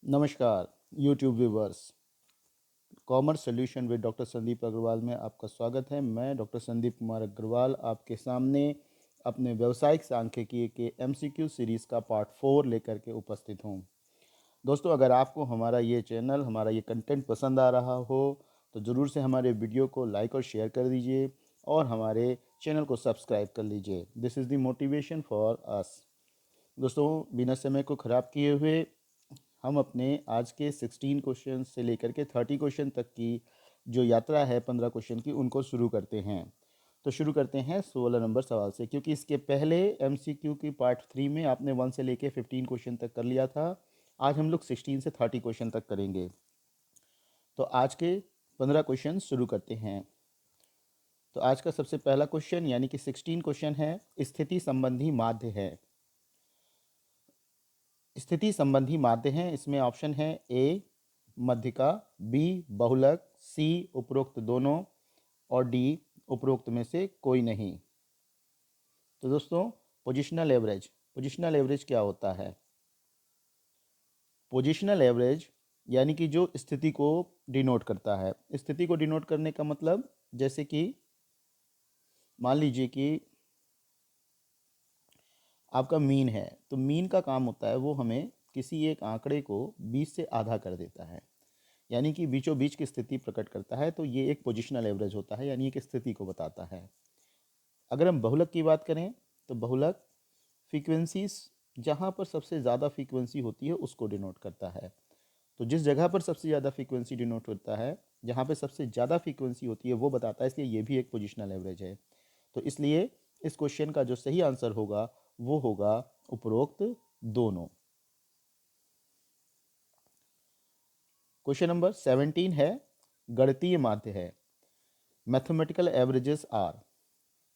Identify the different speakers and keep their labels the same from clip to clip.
Speaker 1: नमस्कार YouTube viewers. Commerce solution with doctor Sandeep Agarwal में आपका स्वागत है। मैं डॉक्टर संदीप कुमार अग्रवाल आपके सामने अपने व्यावसायिक सांख्यिकी के एमसीक्यू सीरीज़ का पार्ट 4 लेकर के उपस्थित हूँ। दोस्तों, अगर आपको हमारा ये चैनल, हमारा ये कंटेंट पसंद आ रहा हो तो ज़रूर से हमारे वीडियो को लाइक और शेयर कर दीजिए और हमारे चैनल को सब्सक्राइब कर लीजिए। This is the motivation for us. दोस्तों, बिना समय को ख़राब किए हुए हम अपने आज के 16 क्वेश्चन से लेकर के 30 क्वेश्चन तक की जो यात्रा है 15 क्वेश्चन की, उनको शुरू करते हैं। तो शुरू करते हैं 16 नंबर सवाल से, क्योंकि इसके पहले एमसीक्यू की पार्ट 3 में आपने 1 से लेकर 15 क्वेश्चन तक कर लिया था। आज हम लोग 16 से 30 क्वेश्चन तक करेंगे। तो आज के 15 क्वेश्चन शुरू करते हैं। तो आज का सबसे पहला क्वेश्चन यानी कि 16 क्वेश्चन है, स्थिति संबंधी माध्य है। स्थिति संबंधी माध्य हैं, इसमें ऑप्शन है ए मध्यिका, बी बहुलक, सी उपरोक्त दोनों और डी उपरोक्त में से कोई नहीं। तो दोस्तों, पोजिशनल एवरेज क्या होता है? पोजिशनल एवरेज यानी कि जो स्थिति को डिनोट करता है। स्थिति को डिनोट करने का मतलब, जैसे कि मान लीजिए कि आपका मीन है, तो मीन का काम होता है वो हमें किसी एक आंकड़े को 20 से आधा कर देता है, यानी कि बीचों बीच की स्थिति प्रकट करता है। तो ये एक पोजिशनल एवरेज होता है, यानी एक स्थिति को बताता है। अगर हम बहुलक की बात करें तो बहुलक फ्रीक्वेंसीज, जहाँ पर सबसे ज़्यादा फ्रीक्वेंसी होती है उसको डिनोट करता है। तो जिस जगह पर सबसे ज़्यादा फ्रीक्वेंसी डिनोट होता है, जहाँ पर सबसे ज़्यादा फ्रीक्वेंसी होती है वो बताता है, इसलिए ये भी एक पोजिशनल एवरेज है। तो इसलिए इस क्वेश्चन का जो सही आंसर होगा वो होगा उपरोक्त दोनों। क्वेश्चन नंबर 17 है, गणितीय माध्य है। Mathematical averages are.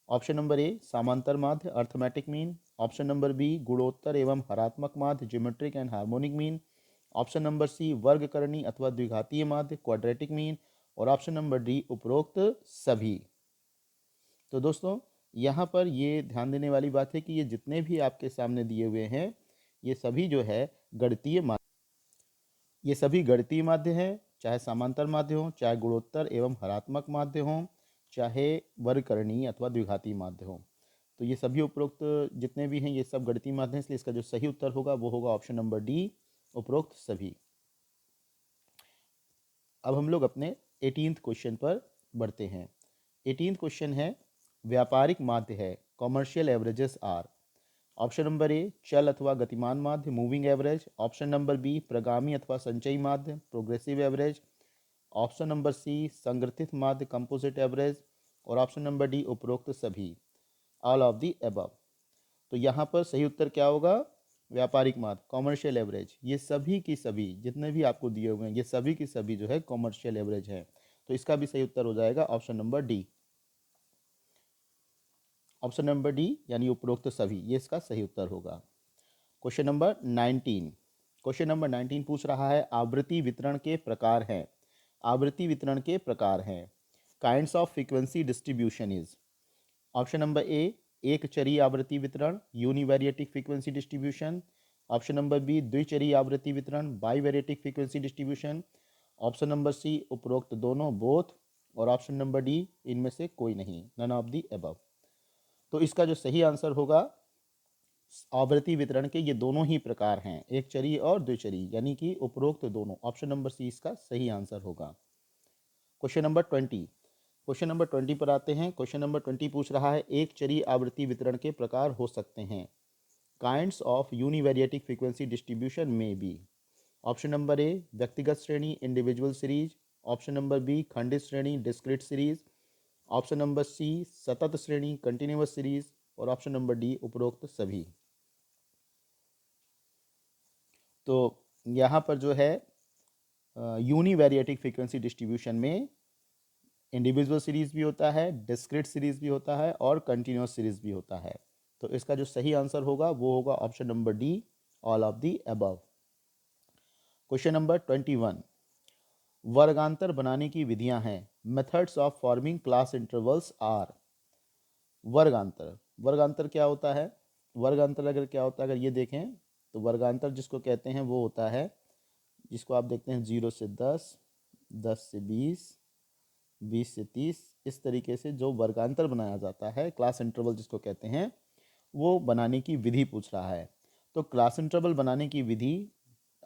Speaker 1: Option number A समांतर माध्य arithmetic mean, option number B गुणोत्तर एवं हरात्मक माध्य geometric and harmonic mean, option number C वर्गकरणी अथवा द्विघातीय माध्य क्वाड्रेटिक मीन, और ऑप्शन नंबर डी उपरोक्त सभी। तो दोस्तों, यहाँ पर ये ध्यान देने वाली बात है कि ये जितने भी आपके सामने दिए हुए हैं ये सभी जो है गणितीय माध्य, ये सभी गणितीय माध्य हैं, चाहे समांतर माध्य हों, चाहे गुणोत्तर एवं हरात्मक माध्य हों, चाहे वर्गकरणीय अथवा द्विघातीय माध्य हों। तो ये सभी उपरोक्त जितने भी हैं ये सब गणितीय माध्य हैं, इसलिए इसका जो सही उत्तर होगा वो होगा ऑप्शन नंबर डी, उपरोक्त सभी। अब हम लोग अपने 18th क्वेश्चन पर बढ़ते हैं। 18th क्वेश्चन है, व्यापारिक माध्य है, commercial averages are. Option number A चल अथवा गतिमान माध्य moving average, option number B प्रगामी अथवा संचयी माध्य progressive average, option number C संग्रथित माध्य कंपोजिट एवरेज, और ऑप्शन नंबर डी उपरोक्त सभी, ऑल ऑफ दी अबव। तो यहाँ पर सही उत्तर क्या होगा? व्यापारिक माध्य कॉमर्शियल एवरेज। ये सभी की सभी जितने भी आपको दिए हुए हैं ये सभी की सभी जो है कॉमर्शियल एवरेज है। तो इसका भी सही उत्तर हो जाएगा option number D. Option number D यानी उपरोक्त सभी, ये इसका सही उत्तर होगा। Question number 19। क्वेश्चन नंबर 19 पूछ रहा है, आवृत्ति वितरण के प्रकार हैं। आवृत्ति वितरण के प्रकार हैं। Kinds of frequency distribution is. Option number A एक चरीय आवृत्ति वितरण univariate frequency distribution, option number B द्विचरीय आवृत्ति वितरण bivariate frequency distribution, option number C उपरोक्त दोनों बोथ, और ऑप्शन नंबर डी इनमें से कोई नहीं, नन ऑफ दी अबव। तो इसका जो सही आंसर होगा, आवृत्ति वितरण के ये दोनों ही प्रकार हैं, एक चरीय और द्विचरीय, यानी कि उपरोक्त दोनों। ऑप्शन नंबर सी इसका सही आंसर होगा। Question number 20। क्वेश्चन नंबर 20 पर आते हैं। क्वेश्चन नंबर 20 पूछ रहा है, एक चरीय आवृत्ति वितरण के प्रकार हो सकते हैं। Kinds of univariate frequency distribution में बी। ऑप्शन नंबर ए व्यक्तिगत श्रेणी individual series, option number B खंडित श्रेणी discrete series, option number C सतत श्रेणी कंटिन्यूअस सीरीज, और ऑप्शन नंबर डी उपरोक्त सभी। तो यहाँ पर जो है यूनिवेरिएटिक फ्रीक्वेंसी डिस्ट्रीब्यूशन में इंडिविजुअल सीरीज भी होता है, डिस्क्रीट सीरीज भी होता है, और कंटिन्यूअस सीरीज भी होता है। तो इसका जो सही आंसर होगा वो होगा option number D, all of the above. Question number 21। वर्गांतर बनाने की विधियां हैं। Methods of forming class intervals are. वर्गांतर, वर्गांतर क्या होता है? वर्गांतर अगर क्या होता है, अगर ये देखें तो वर्गांतर जिसको कहते हैं वो होता है जिसको आप देखते हैं 0 से 10, 10 से 20, 20 से 30, इस तरीके से जो वर्गांतर बनाया जाता है, क्लास इंटरवल जिसको कहते हैं, वो बनाने की विधि पूछ रहा है। तो क्लास इंटरवल बनाने की विधि,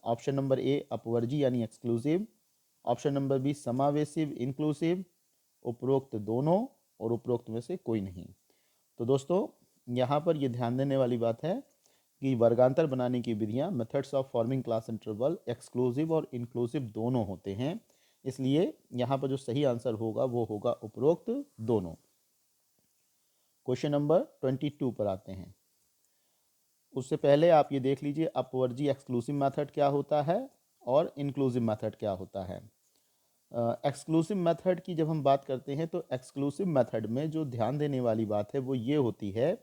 Speaker 1: ऑप्शन नंबर ए अपवर्जी यानी एक्सक्लूसिव, ऑप्शन नंबर बी समावेशिव इंक्लूसिव, उपरोक्त दोनों, और उपरोक्त में से कोई नहीं। तो दोस्तों यहाँ पर ये ध्यान देने वाली बात है कि वर्गांतर बनाने की विधियाँ, methods of forming class interval, exclusive और इंक्लूसिव दोनों होते हैं, इसलिए यहाँ पर जो सही आंसर होगा वो होगा उपरोक्त दोनों। क्वेश्चन नंबर 22 पर आते हैं। उससे पहले आप ये देख लीजिए अपवर्जी एक्सक्लूसिव मेथड क्या होता है और इंक्लूसिव मेथड क्या होता है। एक्सक्लूसिव मेथड की जब हम बात करते हैं तो एक्सक्लूसिव मेथड में जो ध्यान देने वाली बात है वो ये होती है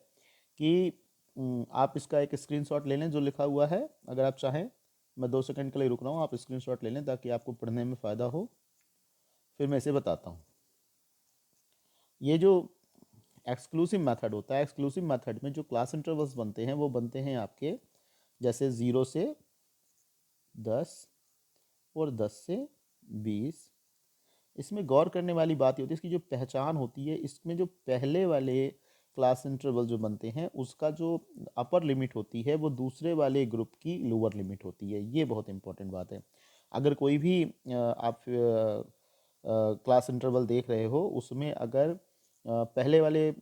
Speaker 1: कि आप इसका एक स्क्रीनशॉट ले लें जो लिखा हुआ है, अगर आप चाहें। मैं 2 सेकंड के लिए रुक रहा हूँ, आप स्क्रीनशॉट ले लें ताकि आपको पढ़ने में फ़ायदा हो। फिर मैं इसे बताता हूँ। ये जो एक्सक्लूसिव मेथड होता है, एक्सक्लूसिव मेथड में जो क्लास इंटरवल्स बनते हैं वो बनते हैं आपके जैसे 0 से 10 और 10 से 20। इसमें गौर करने वाली बात ये होती है, इसकी जो पहचान होती है, इसमें जो पहले वाले क्लास इंटरवल जो बनते हैं उसका जो अपर लिमिट होती है वो दूसरे वाले ग्रुप की लोअर लिमिट होती है। ये बहुत इंपॉर्टेंट बात है। अगर कोई भी आप क्लास इंटरवल देख रहे हो, उसमें अगर पहले वाले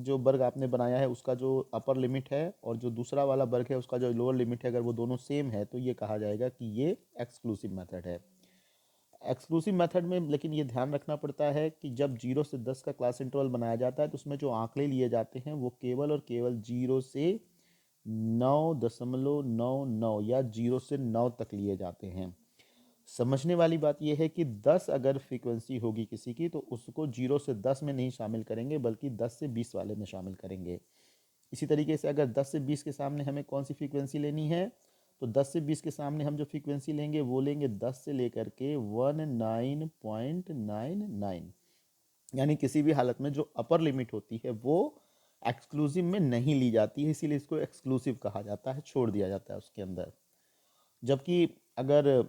Speaker 1: जो वर्ग आपने बनाया है उसका जो अपर लिमिट है और जो दूसरा वाला वर्ग है उसका जो लोअर लिमिट है, अगर वो दोनों सेम है तो ये कहा जाएगा कि ये एक्सक्लूसिव मेथड है। एक्सक्लूसिव मेथड में लेकिन ये ध्यान रखना पड़ता है कि जब 0 से 10 का क्लास इंटरवल बनाया जाता है तो उसमें जो आंकड़े लिए जाते हैं वो केवल और केवल 0 से 9.99 या 0 से 9 तक लिए जाते हैं। समझने वाली बात यह है कि 10 अगर फ्रीक्वेंसी होगी किसी की तो उसको 0 से 10 में नहीं शामिल करेंगे बल्कि 10 से 20 वाले में शामिल करेंगे। इसी तरीके से अगर 10 से 20 के सामने हमें कौन सी फ्रीक्वेंसी लेनी है, तो 10 से 20 के सामने हम जो फ्रीक्वेंसी लेंगे वो लेंगे 10 से लेकर के 19.99, यानी किसी भी हालत में जो अपर लिमिट होती है वो एक्सक्लूसिव में नहीं ली जाती है, इसीलिए इसको एक्सक्लूसिव कहा जाता है, छोड़ दिया जाता है उसके अंदर। जबकि अगर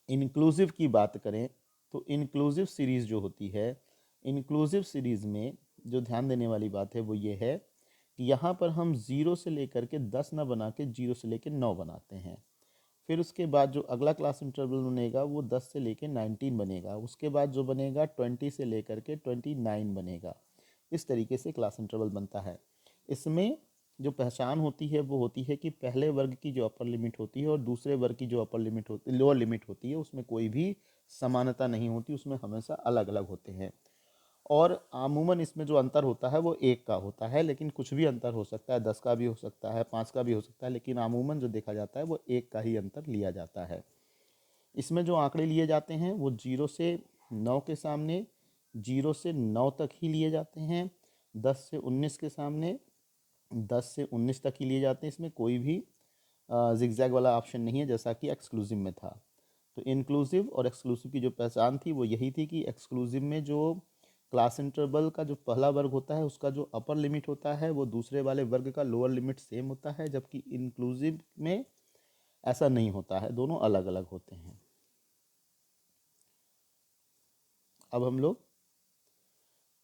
Speaker 1: इंक्लूसिव की बात करें तो इंक्लूसिव सीरीज़ जो होती है, इंक्लूसिव सीरीज़ में जो ध्यान देने वाली बात है वो ये है कि यहाँ पर हम 0 से लेकर के 10 ना बना के 0 से लेकर 9 बनाते हैं। फिर उसके बाद जो अगला क्लास इंटरवल बनेगा वो 10 से लेकर 19 बनेगा। उसके बाद जो बनेगा 20 से लेकर के 29 बनेगा। इस तरीके से क्लास इंटरवल बनता है। इसमें जो पहचान होती है वो होती है कि पहले वर्ग की जो अपर लिमिट होती है और दूसरे वर्ग की जो अपर लिमिट होती, लोअर लिमिट होती है, उसमें कोई भी समानता नहीं होती, उसमें हमेशा अलग अलग होते हैं। और अमूमन इसमें जो अंतर होता है वो 1 का होता है, लेकिन कुछ भी अंतर हो सकता है, 10 का भी हो सकता है, 5 का भी हो सकता है, लेकिन अमूमन जो देखा जाता है वो 1 का ही अंतर लिया जाता है। इसमें जो आंकड़े लिए जाते हैं वो 0 से 9 के सामने 0 से 9 तक ही लिए जाते हैं। 10 से 19 के सामने 10 से 19 तक ही लिए जाते हैं। इसमें कोई भी जिगजैग वाला ऑप्शन नहीं है जैसा कि एक्सक्लूसिव में था। तो इंक्लूसिव और एक्सक्लूसिव की जो पहचान थी वो यही थी कि एक्सक्लूसिव में जो क्लास इंटरवल का जो पहला वर्ग होता है उसका जो अपर लिमिट होता है वो दूसरे वाले वर्ग का लोअर लिमिट सेम होता है, जबकि इंक्लूसिव में ऐसा नहीं होता है, दोनों अलग अलग होते हैं। अब हम लोग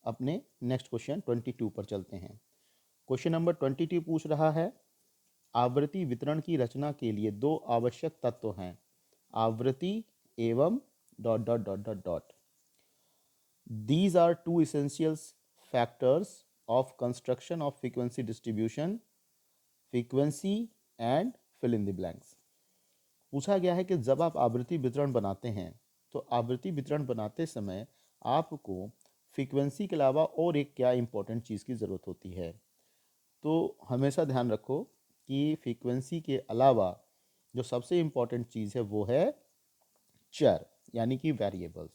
Speaker 1: अपने नेक्स्ट क्वेश्चन 22 पर चलते हैं। क्वेश्चन नंबर 22 पूछ रहा है आवृत्ति वितरण की रचना के लिए 2 आवश्यक तत्व हैं, आवृत्ति एवं dot dot dot dot dot. These are two essential factors of construction of frequency distribution, frequency and fill in the blanks। पूछा गया है कि जब आप आवृत्ति वितरण बनाते हैं तो आवृत्ति वितरण बनाते समय आपको फ्रीक्वेंसी के अलावा और एक क्या इंपॉर्टेंट चीज़ की ज़रूरत होती है। तो हमेशा ध्यान रखो कि फ्रीक्वेंसी के अलावा जो सबसे इम्पॉर्टेंट चीज़ है वो है चर, यानी कि वेरिएबल्स,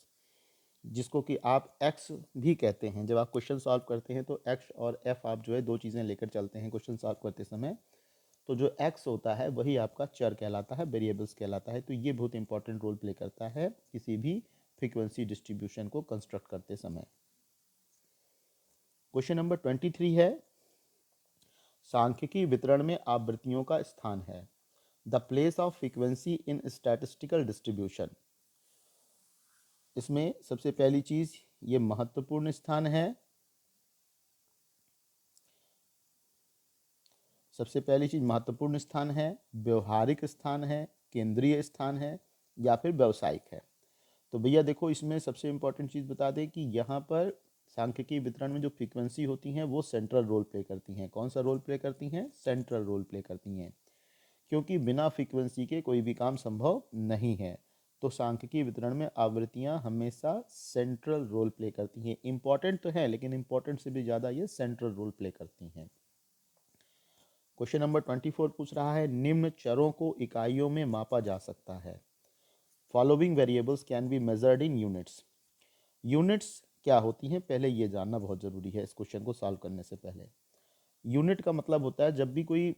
Speaker 1: जिसको कि आप एक्स भी कहते हैं। जब आप क्वेश्चन सॉल्व करते हैं तो एक्स और एफ आप जो है 2 चीज़ें लेकर चलते हैं क्वेश्चन सॉल्व करते समय। तो जो एक्स होता है वही आपका चर कहलाता है, वेरिएबल्स कहलाता है। तो ये बहुत इंपॉर्टेंट रोल प्ले करता है किसी भी फ्रीक्वेंसी डिस्ट्रीब्यूशन को कंस्ट्रक्ट करते समय। क्वेश्चन नंबर 23 है सांख्यिकी वितरण में आवृत्तियों का स्थान है। The place of frequency in statistical distribution. इसमें सबसे पहली चीज ये महत्वपूर्ण स्थान है, सबसे पहली चीज महत्वपूर्ण स्थान है, व्यवहारिक स्थान है, केंद्रीय स्थान है, या फिर व्यावसायिक है। तो भैया देखो, इसमें सबसे इंपॉर्टेंट चीज़ बता दें कि यहाँ पर सांख्यिकी वितरण में जो फ्रीक्वेंसी होती हैं वो सेंट्रल रोल प्ले करती हैं। कौन सा रोल प्ले करती हैं? सेंट्रल रोल प्ले करती हैं, क्योंकि बिना फ्रीक्वेंसी के कोई भी काम संभव नहीं है। तो सांख्यिकी वितरण में आवृत्तियाँ हमेशा सेंट्रल रोल प्ले करती हैं। इंपॉर्टेंट तो है, लेकिन इंपॉर्टेंट से भी ज़्यादा ये सेंट्रल रोल प्ले करती हैं। क्वेश्चन नंबर 24 पूछ रहा है, निम्न चरों को इकाइयों में मापा जा सकता है। Following variables can be measured in units. Units क्या होती हैं, पहले ये जानना बहुत ज़रूरी है इस क्वेश्चन को सॉल्व करने से पहले। यूनिट का मतलब होता है जब भी कोई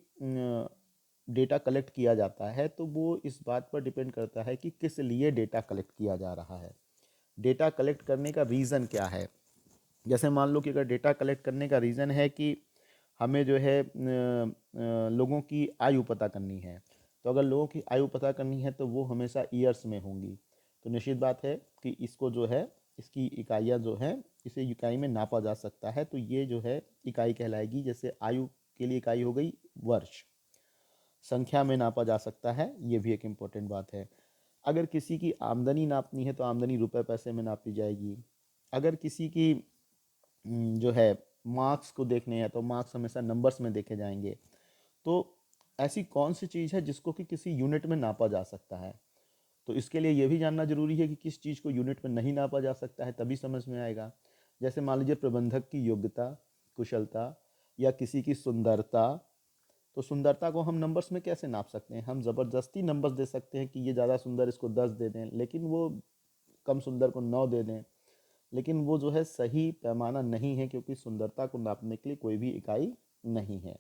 Speaker 1: डेटा कलेक्ट किया जाता है तो वो इस बात पर डिपेंड करता है कि किस लिए डेटा कलेक्ट किया जा रहा है, डेटा कलेक्ट करने का रीज़न क्या है। जैसे मान लो कि अगर डेटा कलेक्ट करने का रीज़न है कि हमें जो है लोगों की आयु पता करनी है, तो अगर लोगों की आयु पता करनी है तो वो हमेशा ईयर्स में होंगी। तो निश्चित बात है कि इसको जो है, इसकी इकाइयाँ जो हैं, इसे इकाई में नापा जा सकता है, तो ये जो है इकाई कहलाएगी। जैसे आयु के लिए इकाई हो गई वर्ष, संख्या में नापा जा सकता है, ये भी एक इम्पोर्टेंट बात है। अगर किसी की आमदनी नापनी है तो आमदनी रुपए पैसे में नापी जाएगी। अगर किसी की जो है मार्क्स को देखने हैं तो मार्क्स हमेशा नंबर्स में देखे जाएंगे। तो ऐसी कौन सी चीज़ है जिसको कि किसी यूनिट में नापा जा सकता है? तो इसके लिए ये भी जानना जरूरी है कि किस चीज़ को यूनिट में नहीं नापा जा सकता है, तभी समझ में आएगा। जैसे मान लीजिए प्रबंधक की योग्यता, कुशलता, या किसी की सुंदरता। तो सुंदरता को हम नंबर्स में कैसे नाप सकते हैं? हम ज़बरदस्ती नंबर्स दे सकते हैं कि ये ज़्यादा सुंदर, इसको 10 दे दें, लेकिन वो कम सुंदर को 9 दे दें, लेकिन वो जो है सही पैमाना नहीं है, क्योंकि सुंदरता को नापने के लिए कोई भी इकाई नहीं है,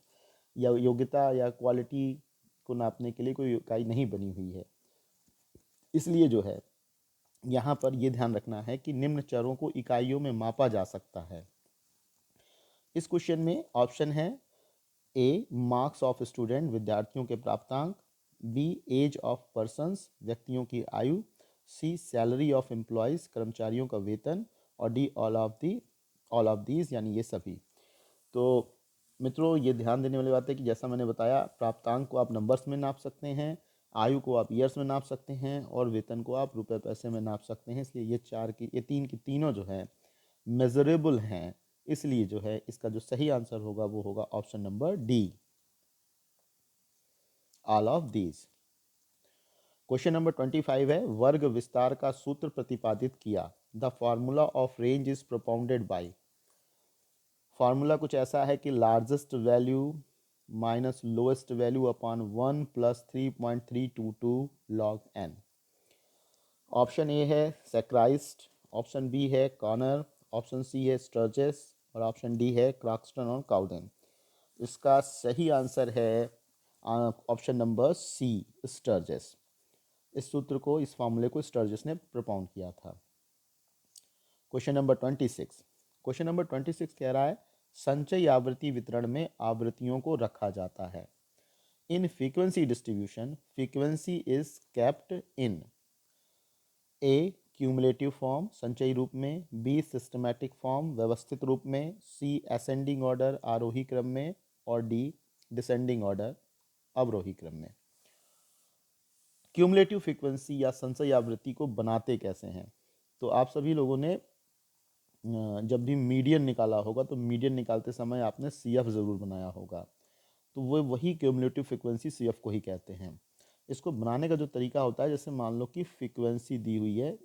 Speaker 1: या योग्यता या क्वालिटी को नापने के लिए कोई इकाई नहीं बनी हुई है। इसलिए जो है यहाँ पर ये ध्यान रखना है कि निम्न चरों को इकाइयों में मापा जा सकता है। इस क्वेश्चन में ऑप्शन है ए मार्क्स ऑफ स्टूडेंट, विद्यार्थियों के प्राप्तांक, बी एज ऑफ पर्सन्स, व्यक्तियों की आयु, सी सैलरी ऑफ एम्प्लॉयज़, कर्मचारियों का वेतन, और डी ऑल ऑफ दीज यानी ये सभी। तो मित्रों, ये ध्यान देने वाली बात है कि जैसा मैंने बताया, प्राप्तांक को आप नंबर्स में नाप सकते हैं, आयु को आप ईयर्स में नाप सकते हैं, और वेतन को आप रुपए पैसे में नाप सकते हैं। इसलिए ये तीन की तीनों जो है मेजरेबल हैं। इसलिए जो है इसका जो सही आंसर होगा वो होगा option number D, all of these. Question number 25 है, वर्ग विस्तार का सूत्र प्रतिपादित किया। The formula of range is propounded by. Formula कुछ ऐसा है कि largest value minus lowest value upon 1 plus 3.322 log n. Option A है सैक्राइस्ट, ऑप्शन बी है कॉर्नर, ऑप्शन सी है स्टर्जेस, और ऑप्शन डी है क्रॉक्सटन और काउडेन। इसका सही आंसर है ऑप्शन नंबर सी, स्टर्जेस। इस सूत्र को, इस फार्मूले को स्टर्जेस ने प्रोपाउंड किया था। Question number 26। क्वेश्चन नंबर 26 कह रहा है, संचयी आवृत्ति वितरण में आवृत्तियों को रखा जाता है। In frequency distribution, frequency is kept in A cumulative form, संचयी रूप में, बी सिस्टमैटिक फॉर्म, व्यवस्थित रूप में, सी असेंडिंग ऑर्डर, आरोही क्रम में, और डी डिसेंडिंग ऑर्डर, अवरोही क्रम में। क्यूमुलेटिव फ्रीक्वेंसी या संचयी आवृत्ति को बनाते कैसे हैं? तो आप सभी लोगों ने जब भी मीडियन निकाला होगा तो मीडियन निकालते समय आपने सी एफ ज़रूर बनाया होगा। तो वो वही क्यूमुलेटिव फ्रीक्वेंसी सी एफ को ही कहते हैं। इसको बनाने का जो तरीका होता है, जैसे मान लो कि फ्रीक्वेंसी दी हुई है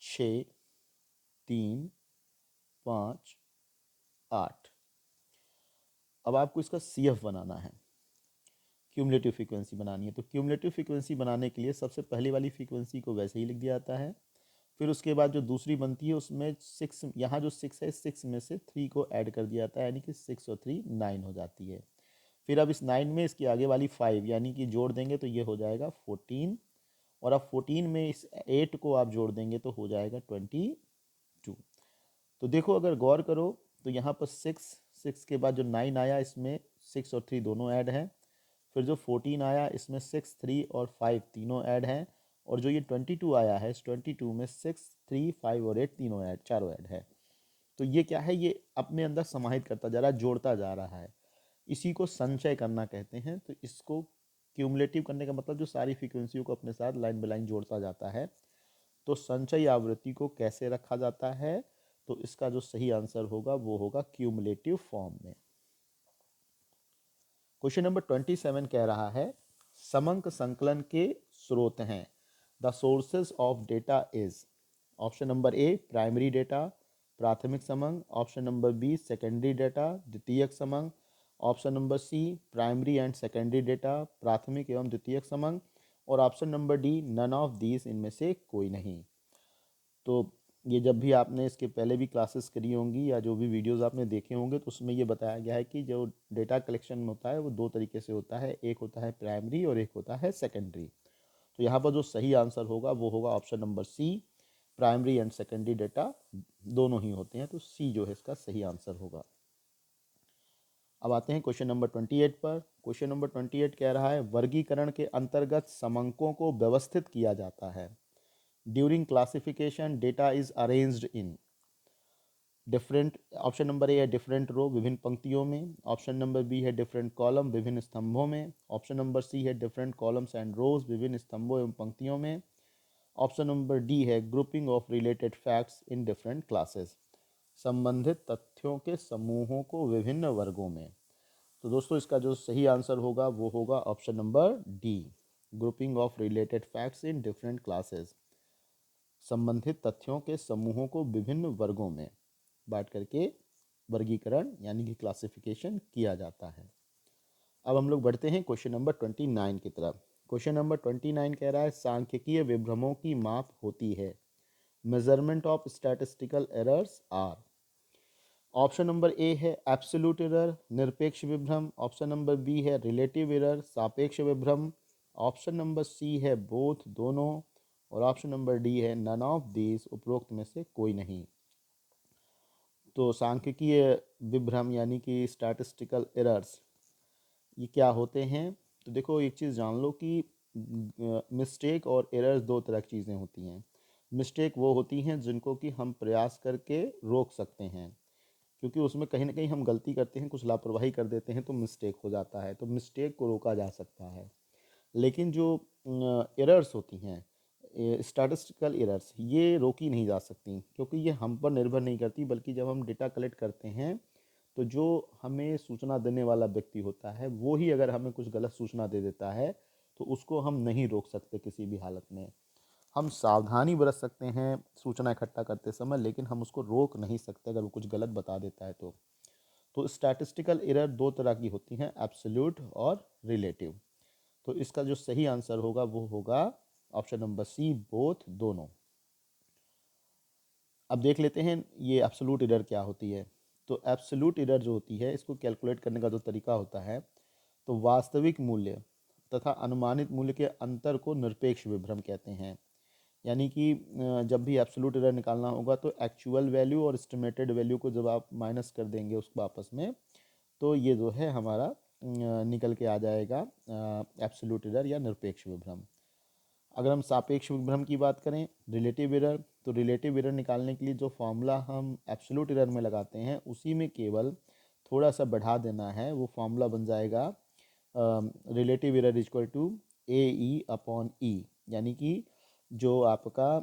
Speaker 1: 6, 3, 5, 8। अब आपको इसका सी एफ बनाना है, क्यूमुलेटिव फ्रीक्वेंसी बनानी है। तो क्यूमुलेटिव फ्रीक्वेंसी बनाने के लिए सबसे पहले वाली फ्रीक्वेंसी को वैसे ही लिख दिया जाता है। फिर उसके बाद जो दूसरी बनती है उसमें 6, यहाँ जो 6 है, 6 में से 3 को ऐड कर दिया जाता है, यानी कि 6 और 3 9 हो जाती है। फिर अब इस 9 में इसकी आगे वाली 5 यानी कि जोड़ देंगे तो ये हो जाएगा 14, और अब 14 में इस 8 को आप जोड़ देंगे तो हो जाएगा 22। तो देखो, अगर गौर करो तो यहाँ पर 6 के बाद जो 9 आया, इसमें 6 और 3 दोनों ऐड हैं, फिर जो 14 आया इसमें 6, 3 और 5 तीनों ऐड हैं, और जो ये 22 आया है इस 22 में 6, 3, 5 और 8 तीनों ऐड, चारों ऐड है। तो ये क्या है, ये अपने अंदर समाहित करता जा रहा है, जोड़ता जा रहा है। इसी को संचय करना कहते हैं। तो इसको क्यूमुलेटिव करने का मतलब जो सारी फ्रीक्वेंसियों को अपने साथ लाइन बाय लाइन जोड़ता जाता है। तो संचयी आवृत्ति को कैसे रखा जाता है, तो इसका जो सही आंसर होगा वो होगा क्यूमुलेटिव फॉर्म में। क्वेश्चन नंबर 27 कह रहा है समंक संकलन के स्रोत हैं। The sources of data is, option number A primary data प्राथमिक समंक, option number B secondary data द्वितीयक समंक, option number C primary and secondary data प्राथमिक एवं द्वितीयक समंक, और option number D none of these, इनमें से कोई नहीं। तो ये जब भी आपने इसके पहले भी क्लासेस करी होंगी या जो भी वीडियोस आपने देखे होंगे तो उसमें ये बताया गया है कि जो डेटा कलेक्शन होता है वो दो तरीके से होता है, एक होता है प्राइमरी और एक होता है सेकेंडरी। तो यहाँ पर जो सही आंसर होगा वो होगा option number C, primary and secondary data दोनों ही होते हैं। तो सी जो है इसका सही आंसर होगा। अब आते हैं क्वेश्चन नंबर 28 पर। क्वेश्चन नंबर 28 कह रहा है वर्गीकरण के अंतर्गत समंकों को व्यवस्थित किया जाता है। During classification data is arranged in different, option number A है डिफरेंट रो विभिन्न पंक्तियों में, ऑप्शन नंबर बी है डिफरेंट कॉलम विभिन्न स्तंभों में, ऑप्शन नंबर सी है डिफरेंट कॉलम्स एंड रोज विभिन्न स्तंभों एवं पंक्तियों में, ऑप्शन नंबर डी है grouping of related facts in different classes, संबंधित तथ्यों के समूहों को विभिन्न वर्गों में। तो दोस्तों इसका जो सही आंसर होगा वो होगा option number D, grouping of related facts in different classes, संबंधित तथ्यों के समूहों को विभिन्न वर्गों में बांट करके वर्गीकरण यानी कि क्लासिफिकेशन किया जाता है। अब हम लोग बढ़ते हैं क्वेश्चन नंबर 29 की तरफ। क्वेश्चन नंबर 29 कह रहा है सांख्यिकीय विभ्रमों की माप होती है। Measurement of statistical errors are, option number A है एब्सोल्यूट एरर निरपेक्ष विभ्रम, ऑप्शन नंबर बी है रिलेटिव एरर सापेक्ष विभ्रम, ऑप्शन नंबर सी है बोथ दोनों, और ऑप्शन नंबर डी है नन ऑफ दीज, उपरोक्त में से कोई नहीं। तो सांख्यिकीय विभ्रम यानी कि स्टैटिस्टिकल एरर्स ये क्या होते हैं। तो देखो एक चीज़ जान लो कि मिस्टेक और एरर्स दो तरह की चीज़ें होती हैं। मिस्टेक वो होती हैं जिनको कि हम प्रयास करके रोक सकते हैं, क्योंकि उसमें कहीं ना कहीं हम गलती करते हैं, कुछ लापरवाही कर देते हैं तो मिस्टेक हो जाता है, तो मिस्टेक को रोका जा सकता है। लेकिन जो एरर्स होती हैं स्टैटिस्टिकल एरर्स ये रोकी नहीं जा सकती, क्योंकि ये हम पर निर्भर नहीं करती, बल्कि जब हम डेटा कलेक्ट करते हैं तो जो हमें सूचना देने वाला व्यक्ति होता है वो ही अगर हमें कुछ गलत सूचना दे देता है तो उसको हम नहीं रोक सकते किसी भी हालत में। हम सावधानी बरत सकते हैं सूचना इकट्ठा करते समय, लेकिन हम उसको रोक नहीं सकते अगर वो कुछ गलत बता देता है तो स्टैटिस्टिकल एरर दो तरह की होती हैं, एब्सोल्यूट और रिलेटिव। तो इसका जो सही आंसर होगा वो होगा ऑप्शन नंबर सी, बोथ दोनों। अब देख लेते हैं ये एब्सोल्यूट एरर क्या होती है। तो एब्सोल्यूट एरर जो होती है इसको कैलकुलेट करने का जो तरीका होता है, तो वास्तविक मूल्य तथा अनुमानित मूल्य के अंतर को निरपेक्ष विभ्रम कहते हैं। यानी कि जब भी एब्सोल्यूट एरर निकालना होगा तो एक्चुअल वैल्यू और एस्टिमेटेड वैल्यू को जब आप माइनस कर देंगे उसको आपस में, तो ये जो है हमारा निकल के आ जाएगा एब्सोल्यूट एरर या निरपेक्ष विभ्रम। अगर हम सापेक्ष विभ्रम की बात करें रिलेटिव एरर, तो रिलेटिव एरर निकालने के लिए जो फॉर्मूला हम एब्सोल्यूट एरर में लगाते हैं उसी में केवल थोड़ा सा बढ़ा देना है, वो फॉर्मूला बन जाएगा relative error equal to A E upon E, यानी कि जो आपका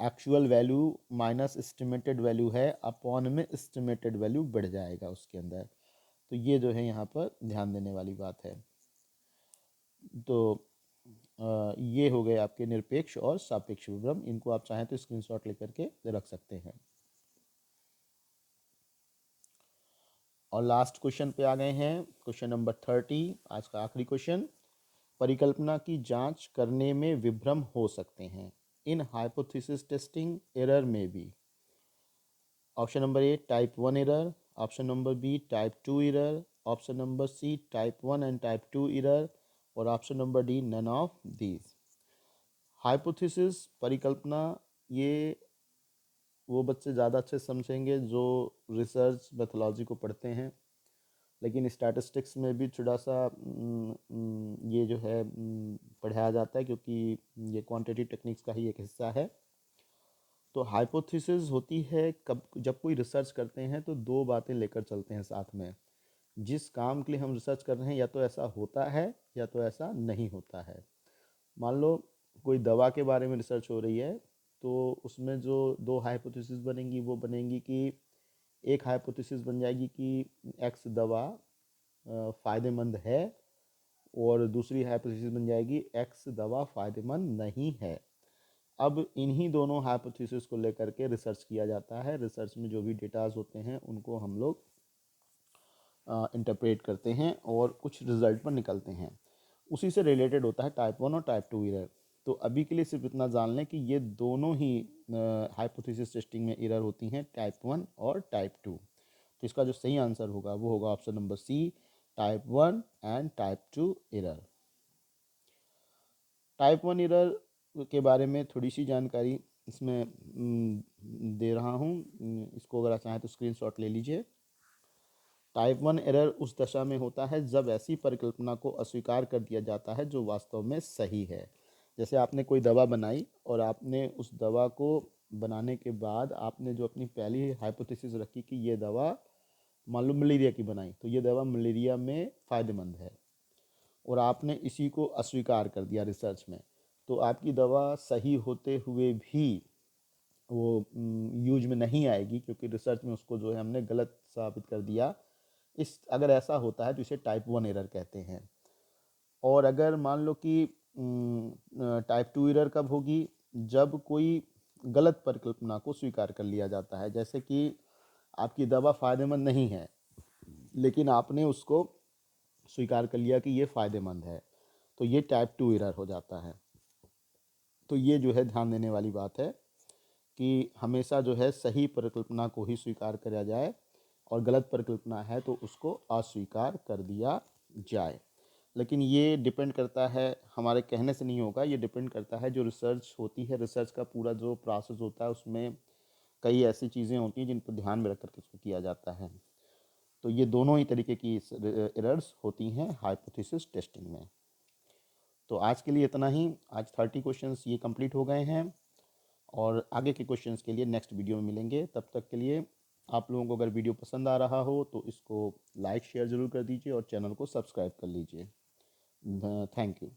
Speaker 1: actual value minus estimated value है अपॉन में एस्टिमेटेड वैल्यू बढ़ जाएगा उसके अंदर। तो ये जो है यहाँ पर ध्यान देने वाली बात है। तो ये हो गए आपके निरपेक्ष और सापेक्ष विभ्रम, इनको आप चाहें तो स्क्रीनशॉट लेकर के रख सकते हैं। और लास्ट क्वेश्चन पे आ गए हैं, क्वेश्चन नंबर 30, आज का आखिरी क्वेश्चन। परिकल्पना की जांच करने में विभ्रम हो सकते हैं। इन हाइपोथेसिस टेस्टिंग एरर में भी, option number A type 1 error, option number B type 2 error, option number C type 1 and type 2 error, और option number D none of these. Hypothesis परिकल्पना ये वो बच्चे ज़्यादा अच्छे समझेंगे जो रिसर्च मेथोलॉजी को पढ़ते हैं। लेकिन स्टैटिस्टिक्स में भी थोड़ा सा ये जो है पढ़ाया जाता है, क्योंकि ये क्वांटिटेटिव टेक्निक्स का ही एक हिस्सा है। तो हाइपोथेसिस होती है कब, जब कोई रिसर्च करते हैं तो दो बातें लेकर चलते हैं साथ में। जिस काम के लिए हम रिसर्च कर रहे हैं या तो ऐसा होता है या तो ऐसा नहीं होता है। मान लो कोई दवा के बारे में रिसर्च हो रही है, तो उसमें जो दो हाइपोथेसिस बनेंगी वो बनेंगी कि एक हाइपोथेसिस बन जाएगी कि एक्स दवा फ़ायदेमंद है, और दूसरी हाइपोथेसिस बन जाएगी एक्स दवा फ़ायदेमंद नहीं है। अब इन्हीं दोनों हाइपोथेसिस को लेकर के रिसर्च किया जाता है। रिसर्च में जो भी डेटाज होते हैं उनको हम लोग इंटरप्रेट करते हैं और कुछ रिजल्ट पर निकलते हैं। उसी से रिलेटेड होता है टाइप 1 और टाइप 2 एरर। तो अभी के लिए सिर्फ इतना जान लें कि ये दोनों ही हाइपोथेसिस टेस्टिंग में एरर होती हैं, टाइप 1 और टाइप 2। तो इसका जो सही आंसर होगा वो होगा option number C, type 1 and type 2 error. Type 1 error के बारे में थोड़ी सी जानकारी इसमें दे रहा हूँ। इसको अगर आप चाहें तो स्क्रीनशॉट ले लीजिए। टाइप 1 एरर उस दशा में होता है जब ऐसी परिकल्पना को अस्वीकार कर दिया जाता है जो वास्तव में सही है। जैसे आपने कोई दवा बनाई और आपने उस दवा को बनाने के बाद आपने जो अपनी पहली हाइपोथेसिस रखी कि ये दवा मान लो मलेरिया की बनाई, तो ये दवा मलेरिया में फ़ायदेमंद है, और आपने इसी को अस्वीकार कर दिया रिसर्च में, तो आपकी दवा सही होते हुए भी वो यूज में नहीं आएगी, क्योंकि रिसर्च में उसको जो है हमने गलत साबित कर दिया। इस अगर ऐसा होता है तो इसे टाइप 1 एरर कहते हैं। और अगर मान लो कि टाइप 2 एरर कब होगी, जब कोई गलत परिकल्पना को स्वीकार कर लिया जाता है। जैसे कि आपकी दवा फ़ायदेमंद नहीं है, लेकिन आपने उसको स्वीकार कर लिया कि ये फ़ायदेमंद है, तो ये टाइप 2 एरर हो जाता है। तो ये जो है ध्यान देने वाली बात है कि हमेशा जो है सही परिकल्पना को ही स्वीकार किया जाए, और गलत परिकल्पना है तो उसको अस्वीकार कर दिया जाए। लेकिन ये डिपेंड करता है, हमारे कहने से नहीं होगा, ये डिपेंड करता है जो रिसर्च होती है, रिसर्च का पूरा जो प्रोसेस होता है उसमें कई ऐसी चीज़ें होती हैं जिन पर ध्यान में रख करके इसको किया जाता है। तो ये दोनों ही तरीके की एरर्स होती हैं हाइपोथेसिस टेस्टिंग में। तो आज के लिए इतना ही। आज 30 क्वेश्चंस ये कंप्लीट हो गए हैं, और आगे के क्वेश्चंस के लिए नेक्स्ट वीडियो में मिलेंगे। तब तक के लिए आप लोगों को अगर वीडियो पसंद आ रहा हो तो इसको लाइक शेयर ज़रूर कर दीजिए और चैनल को सब्सक्राइब कर लीजिए। Thank you.